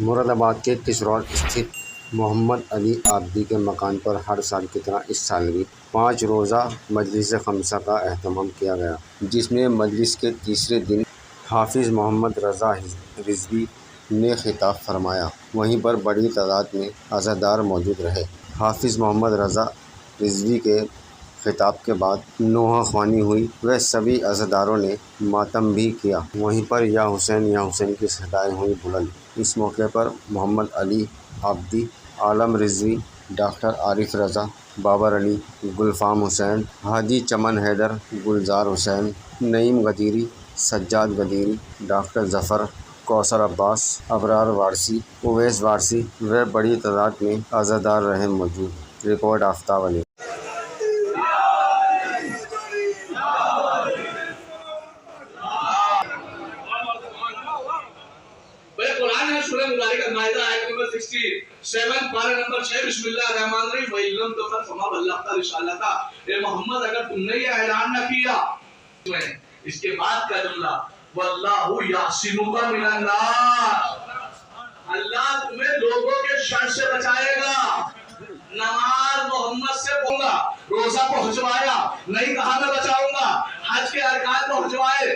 مراد آباد کے کشرور استھت محمد علی عابدی کے مکان پر ہر سال کی طرح اس سال بھی 5 روزہ مجلس خمسہ کا اہتمام کیا گیا، جس میں مجلس کے تیسرے دن حافظ محمد رضا رضوی نے خطاب فرمایا۔ وہیں پر بڑی تعداد میں عزادار موجود رہے۔ حافظ محمد رضا رضوی کے خطاب کے بعد نوحہ خوانی ہوئی و سبھی عزاداروں نے ماتم بھی کیا۔ وہیں پر یا حسین کی صدائیں ہوئیں بلند۔ اس موقع پر محمد علی عابدی، عالم رضوی، ڈاکٹر عارف رضا، بابر علی، گلفام حسین، حاجی چمن حیدر، گلزار حسین، نعیم قدیری، سجاد قدیری، ڈاکٹر ظفر، کوثر عباس، ابرار وارثی، اویس وارثی و بڑی تعداد میں عزادار رہے موجود۔ رپورٹ آفتاب علی۔ قرآن ہے سورہ مبارکہ مائدہ آیت نمبر 67 پارہ نمبر 6 بسم اللہ الرحمن الرحیم وَإِلَّمْ تَفْعَلْ فَمَا بَلَّغْتَ رِسَالَتَهُ۔ اے محمد اگر تم نے یہ اعلان نہ کیا، اس کے بعد کا جملہ وَاللَّهُ يَعْصِمُكَ مِنَ النَّاسِ، اللہ تمہیں لوگوں کے شر سے بچائے گا۔ نماز محمد سے پڑھوں گا، روزہ پہنچوایا نہیں کہا میں بچاؤں گا، حج کے ارکان پہنچوائے،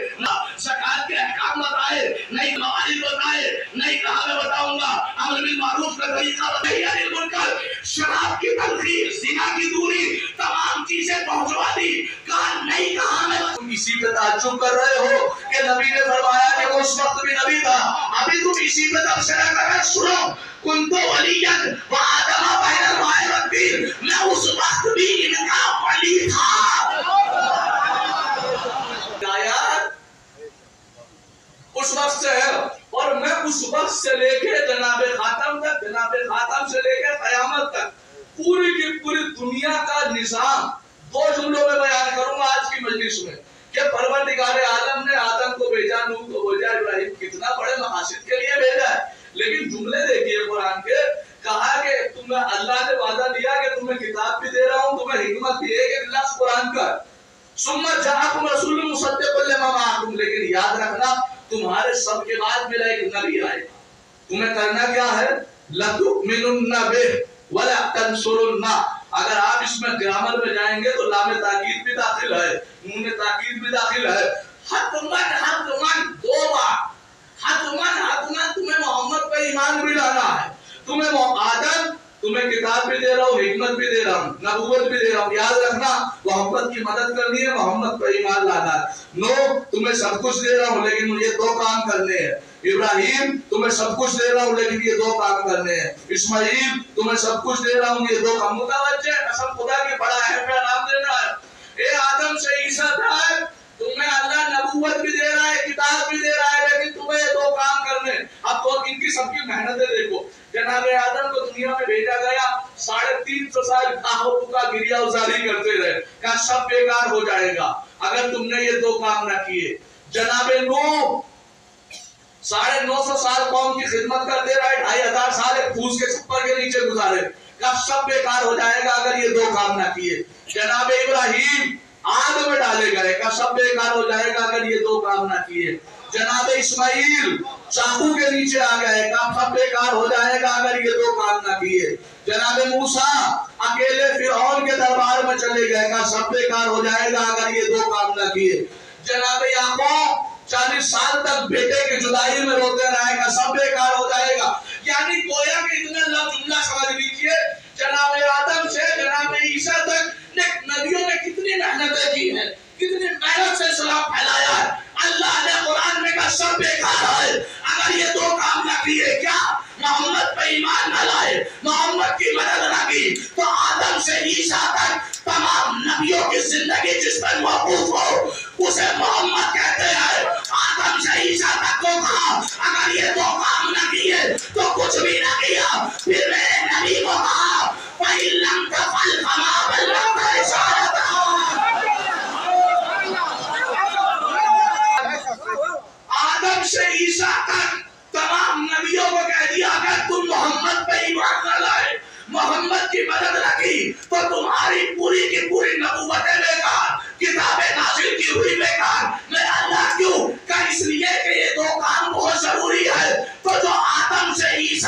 زکات کے احکام بتائے نہیں، موالد بتائے نہیں کہا میں بتاؤں گا، امر بالمعروف کا طریقہ بتائے، نہی عن المنکر، شراب کی تلخیر، زنا کی دوری، تمام چیزیں پہنچوا دی، کہا نہیں کہا میں بتاؤں گا۔ اسی پہ تعجب کر رہے ہو کہ نبی نے فرمایا کہ وہ اس وقت بھی نبی تھا، ابھی تم اسی پہ تبصرہ کر رہے۔ سنو کنتو ولیاً وآدم بین الماء والطین، میں اس وقت بھی ان کا ولی تھا۔ اس وقت سے ہے اور میں اس وقت سے لے کے جناب خاتم تک، جناب خاتم سے لے کے قیامت تک پوری کی پوری دنیا کا نظام 2 جملوں میں بیان کروں گا آج کی مجلس میں کہ پروردگار عالم نے آدم کو بھیجا، نوح کو بھیجا، ابراہیم کتنا بڑے مقاصد کے لیے بھیجا ہے، لیکن جملے دیکھیے قرآن کے، کہا کہ تمہیں اللہ نے وعدہ دیا کہ تمہیں کتاب بھی دے رہا ہوں، تمہیں حکمت بھی ہے کہ لفظ قرآن کا ثم جاءکم رسول مصدق لما معکم، لیکن یاد رکھنا تمہارے سب کے بعد میرا ایک نبی آئے، تمہیں کرنا کیا ہے؟ لَتُؤْمِنُنَّ بِهِ وَلَتَنْصُرُنَّ۔ اگر آپ اس میں گرامر میں جائیں گے تو لام تاکید بھی داخل ہے، نون تاکید بھی داخل ہے، حتماً 2 بار، حتماً تمہیں محمد پہ ایمان بھی لانا ہے، تمہیں آدم، تمہیں کتاب بھی دے رہا ہوں، حکمت بھی دے رہا ہوں، نبوت بھی دے رہا ہوں، یاد رکھنا محمد کی مدد کرنی ہے، محمد پر ایمان لانا ہے۔ نو تمہیں سب کچھ دے رہا ہوں لیکن مجھے 2 کام کرنے ہیں۔ ابراہیم تمہیں سب کچھ دے رہا ہوں لیکن یہ 2 کام کرنے ہیں۔ اسماعیل تمہیں سب کچھ دے رہا ہوں، یہ 2 کام متوجہ ہے، قسم خدا کی بڑا ہے پہ نام دینا ہے۔ اے آدم سے عیسیٰ تک تمہیں اللہ نبوت بھی دے رہا ہے، کتاب بھی دے رہا ہے، لیکن تمہیں یہ 2 کام کرنے ہیں۔ اب تو ان کی سب کی محنتیں دیکھو، جناب آدم کو دنیا میں بھیجا گیا، 350 سال آہو کا گریا ازاری کرتے رہے، کہا سب بیکار ہو جائے گا اگر تم نے یہ 2 کام نہ کیے۔ جناب نوح 950 سال قوم کی خدمت کرتے رہے، 2500 سال ایک پھوس کے چھپر کے نیچے گزارے، کہا سب بیکار ہو جائے گا اگر یہ 2 کام نہ کیے۔ جناب ابراہیم آگ میں ڈالے گئے، کہا سب بیکار ہو جائے گا اگر یہ 2 کام نہ کیے۔ جناب اسماعیل چاقو کے نیچے آ گئے، کہا سب بیکار ہو جائے گا اگر یہ 2 کام نہ کیے۔ جناب موسیٰ اکیلے فرعون کے دربار میں چلے گئے، کہا سب بیکار ہو جائے گا اگر یہ 2 کام نہ کیے۔ جناب یعقوب 40 سال تک بیٹے کی جدائی میں روتے رہے گا، سب بیکار ہو جائے گا۔ یعنی گویا کہ اتنے لفظ جملہ سمجھ لیجئے، جناب آدم سے جناب عیسیٰ تک نبیوں نے کتنی محنتیں کی ہیں، کتنی محنت سے اسلام پھیلایا ہے۔ اللہ نے قرآن میں کہا سب بیکار ہے اگر یہ 2 کام نہ کیے، کیا محمد پہ ایمان نہ لائے، محمد کی مدد نہ کی، تو آدم سے عیسیٰ تک تمام نبیوں کی زندگی جس پر موقوف ہو اسے محمد کہتے ہیں۔ آدم سے عیسیٰ تک کو کہا اگر یہ 2 کام نہ کیے تو کچھ بھی نہ کیا۔ پھر میرے نبی کو کہا فَإِن لَّمْ تَفْعَلْ فَمَا بَلَّغْتَ رِسَالَتَهُ۔ آدم سے عیسیٰ تک تمام نبیوں کو کہہ دیا اگر تم محمد پہ ایمان نہ لائے، محمد کی مدد نہ کی تو تمہاری پوری کی پوری نبوتیں بیکار، کتابیں نازل کی ہوئی بیکار۔ میرا اللہ کیوں؟ کہ اس لیے کہ یہ 2 کام بہت ضروری ہے۔ تو جو آدم سے عیسیٰ